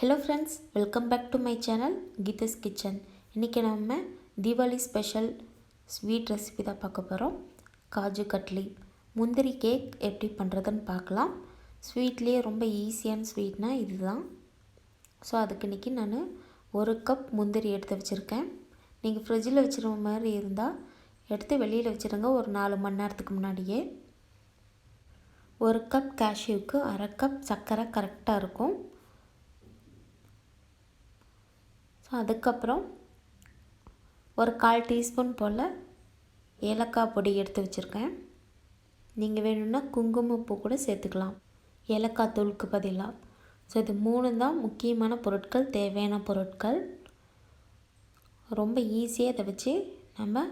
Hello friends, welcome back to my channel Geetha's kitchen. இன்றைக்கி நம்ம Deepavali special sweet recipe தான் பார்க்க போகிறோம். காஜு கட்லி முந்திரி கேக் எப்படி பண்ணுறதுன்னு பார்க்கலாம். ஸ்வீட்லேயே ரொம்ப ஈஸியான ஸ்வீட்னால் இது தான். ஸோ அதுக்கு இன்றைக்கி நான் 1 கப் முந்திரி எடுத்து வச்சுருக்கேன். நீங்கள் ஃப்ரிட்ஜில் வச்சுருக்க மாதிரி இருந்தால் எடுத்து வெளியில் வச்சுருங்க ஒரு 4 மணி நேரத்துக்கு முன்னாடியே. 1 கப் கேஷ்யூவுக்கு 1/2 கப் சர்க்கரை கரெக்டாக இருக்கும். ஸோ அதுக்கப்புறம் ஒரு 1/4 டீஸ்பூன் போல் ஏலக்காய் பொடி எடுத்து வச்சுருக்கேன். நீங்கள் வேணும்னா குங்குமப்பூ கூட சேர்த்துக்கலாம் ஏலக்காய் தூளுக்கு பதிலாக. ஸோ இது 3 தான் முக்கியமான பொருட்கள், தேவையான பொருட்கள். ரொம்ப ஈஸியாக இதை வச்சு நம்ம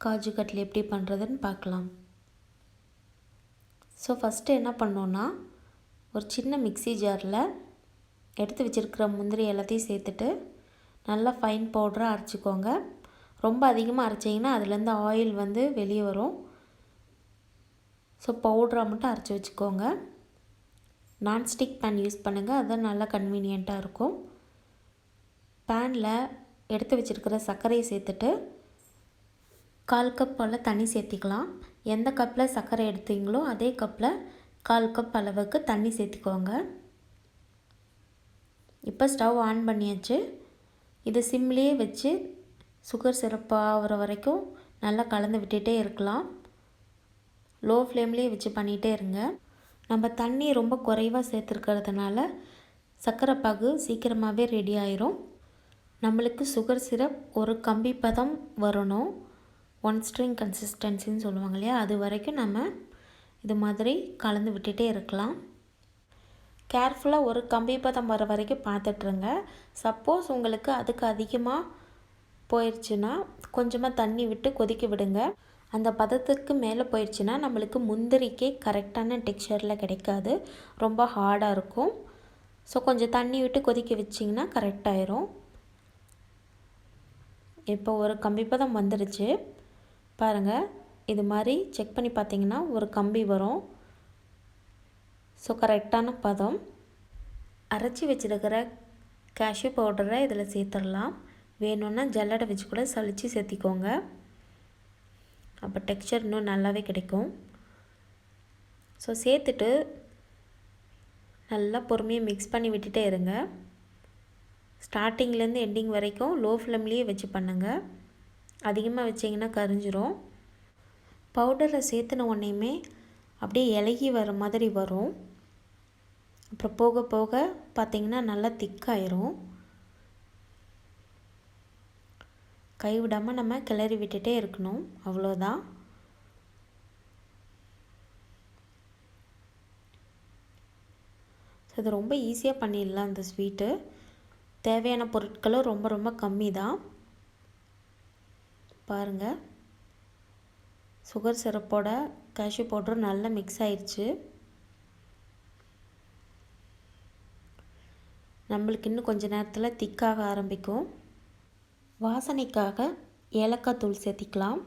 காஜு கட்லி எப்படி பண்ணுறதுன்னு பார்க்கலாம். ஸோ ஃபஸ்ட்டு என்ன பண்ணோன்னா, ஒரு சின்ன மிக்ஸி ஜாரில் எடுத்து வச்சுருக்கிற முந்திரி எல்லாத்தையும் சேர்த்துட்டு நல்லா ஃபைன் பவுடராக அரைச்சிக்கோங்க. ரொம்ப அதிகமாக அரைச்சிங்கன்னா அதுலேருந்து ஆயில் வெளியே வரும். ஸோ பவுடராக மட்டும் அரைச்சி வச்சுக்கோங்க. நான்ஸ்டிக் பேன் யூஸ் பண்ணுங்கள், அதுதான் நல்லா கன்வீனியண்ட்டாக இருக்கும். பேனில் எடுத்து வச்சுருக்கிற சர்க்கரையை சேர்த்துட்டு 1/4 கப் போல் தண்ணி சேர்த்திக்கலாம். எந்த கப்பில் சர்க்கரை எடுத்தீங்களோ அதே கப்பில் 1/4 கப் அளவுக்கு தண்ணி சேர்த்திக்கோங்க. இப்போ ஸ்டவ் ஆன் பண்ணியாச்சு. இது சிம்லேயே வச்சு சுகர் சிரப் ஆகிற வரைக்கும் நல்லா கலந்து விட்டுகிட்டே இருக்கலாம். லோ ஃப்ளேம்லேயே வச்சு பண்ணிகிட்டே இருங்க. நம்ம தண்ணி ரொம்ப குறைவாக சேர்த்துருக்கிறதுனால சர்க்கரை பாகு சீக்கிரமாகவே ரெடி ஆயிரும். நம்மளுக்கு சுகர் சிரப் ஒரு கம்பி பதம் வரணும், 1 ஸ்ட்ரிங் கன்சிஸ்டன்சின்னு சொல்லுவாங்க இல்லையா, அது வரைக்கும் நம்ம இது மாதிரி கலந்து விட்டுகிட்டே இருக்கலாம். கேர்ஃபுல்லாக ஒரு கம்பி பதம் வர வரைக்கும் பார்த்துட்ருங்க. சப்போஸ் உங்களுக்கு அதுக்கு அதிகமாக போயிடுச்சுன்னா கொஞ்சமாக தண்ணி விட்டு கொதிக்க விடுங்க. அந்த பதத்துக்கு மேலே போயிடுச்சுன்னா நம்மளுக்கு முந்திரிக்கே கரெக்டான டெக்ஸ்சரில் கிடைக்காது, ரொம்ப ஹார்டாக இருக்கும். ஸோ கொஞ்சம் தண்ணி விட்டு கொதிக்க வச்சிங்கன்னா கரெக்டாயிரும். இப்போ ஒரு கம்பி பதம் வந்துடுச்சு பாருங்கள். இது மாதிரி செக் பண்ணி பார்த்தீங்கன்னா ஒரு கம்பி வரும். ஸோ கரெக்டான பதம். அரைச்சி வச்சுருக்கிற கேஷ்யூ பவுடரை இதில் சேர்த்துடலாம். வேணும்னா ஜல்லடை வச்சு கூட சலித்து சேர்த்திக்கோங்க, அப்போ டெக்ஸ்சர் இன்னும் நல்லாவே கிடைக்கும். ஸோ சேர்த்துட்டு நல்லா பொறுமையாக மிக்ஸ் பண்ணி விட்டுட்டே இருங்க. ஸ்டார்டிங்லேருந்து எண்டிங் வரைக்கும் லோ ஃப்ளேம்லேயே வச்சு பண்ணுங்கள். அதிகமாக வச்சிங்கன்னா கரிஞ்சிரும். பவுடரை சேர்த்துன உடனேயுமே அப்படியே இலகி வர மாதிரி வரும். அப்புறம் போக போக பார்த்திங்கன்னா நல்லா திக்காயிரும். கைவிடாமல் நம்ம கிளறி விட்டுட்டே இருக்கணும், அவ்வளோதான். ஸோ இது ரொம்ப ஈஸியாக பண்ணிடலாம் இந்த ஸ்வீட்டு. தேவையான பொருட்களும் ரொம்ப ரொம்ப கம்மி தான். பாருங்கள், சுகர் சிரப்போட கேஷ்யூ பவுடர் நல்லா மிக்ஸ் ஆயிடுச்சு. நம்மளுக்கு இன்னும் கொஞ்சம் நேரத்தில் திக்காக ஆரம்பிக்கும். வாசனைக்காக ஏலக்காய் தூள் சேர்த்திக்கலாம்.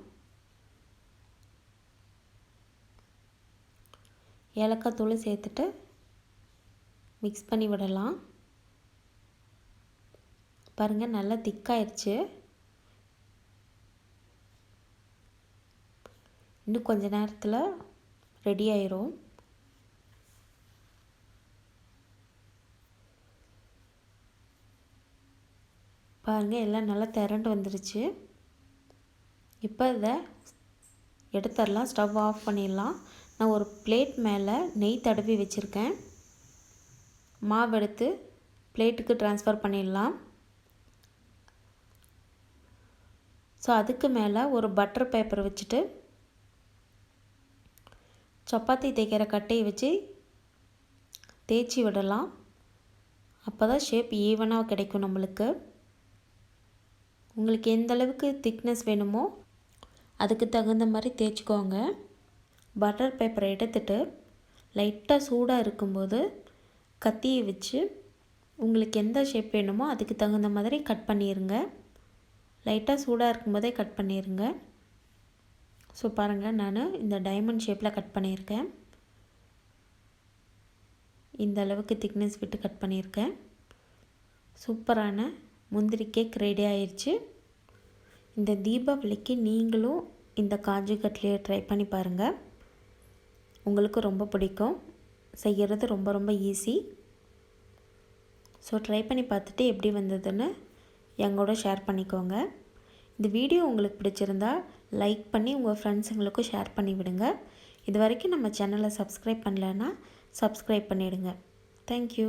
ஏலக்காய் தூள் சேர்த்துட்டு மிக்ஸ் பண்ணி விடலாம். பாருங்கள், நல்லா திக்காயிடுச்சு. இன்னும் கொஞ்சம் நேரத்தில் ரெடி ஆயிரும். பாருங்கள், எல்லாம் நல்லா திரண்டு வந்துடுச்சு. இப்போ இதை எடுத்துடலாம், ஸ்டவ் ஆஃப் பண்ணிடலாம். நான் ஒரு பிளேட் மேலே நெய் தடவி வச்சுருக்கேன். மாவு எடுத்து பிளேட்டுக்கு ட்ரான்ஸ்ஃபர் பண்ணிடலாம். ஸோ அதுக்கு மேலே ஒரு பட்டர் பேப்பர் வச்சுட்டு சப்பாத்தி தேய்க்கிற கட்டையை வச்சு தேய்ச்சி விடலாம். அப்போ தான் ஷேப் ஈவனாக கிடைக்கும் நம்மளுக்கு. உங்களுக்கு எந்த அளவுக்கு திக்னஸ் வேணுமோ அதுக்கு தகுந்த மாதிரி தேய்ச்சிக்கோங்க. பட்டர் பேப்பரை எடுத்துட்டு லைட்டாக சூடாக இருக்கும்போது கத்தியை வச்சு உங்களுக்கு எந்த ஷேப் வேணுமோ அதுக்கு தகுந்த மாதிரி கட் பண்ணிடுங்க. லைட்டாக சூடாக இருக்கும்போதே கட் பண்ணிடுங்க. ஸோ பாருங்கள், நான் இந்த டைமண்ட் ஷேப்பில் கட் பண்ணியிருக்கேன். இந்த அளவுக்கு திக்னஸ் விட்டு கட் பண்ணியிருக்கேன். சூப்பரான முந்திரி கேக் ரெடி ஆயிடுச்சு. இந்த தீபாவளிக்கு நீங்களும் இந்த காஜு கட்லியை ட்ரை பண்ணி பாருங்கள். உங்களுக்கு ரொம்ப பிடிக்கும். செய்கிறது ரொம்ப ரொம்ப ஈஸி. ஸோ ட்ரை பண்ணி பார்த்துட்டு எப்படி வந்ததுன்னு எங்களோட ஷேர் பண்ணிக்கோங்க. இந்த வீடியோ உங்களுக்கு பிடிச்சிருந்தா லைக் பண்ணி உங்கள் ஃப்ரெண்ட்ஸுங்களுக்கும் ஷேர் பண்ணி விடுங்க. இது வரைக்கும் நம்ம சேனலை சப்ஸ்கிரைப் பண்ணலைன்னா சப்ஸ்கிரைப் பண்ணிவிடுங்க. தேங்க்யூ.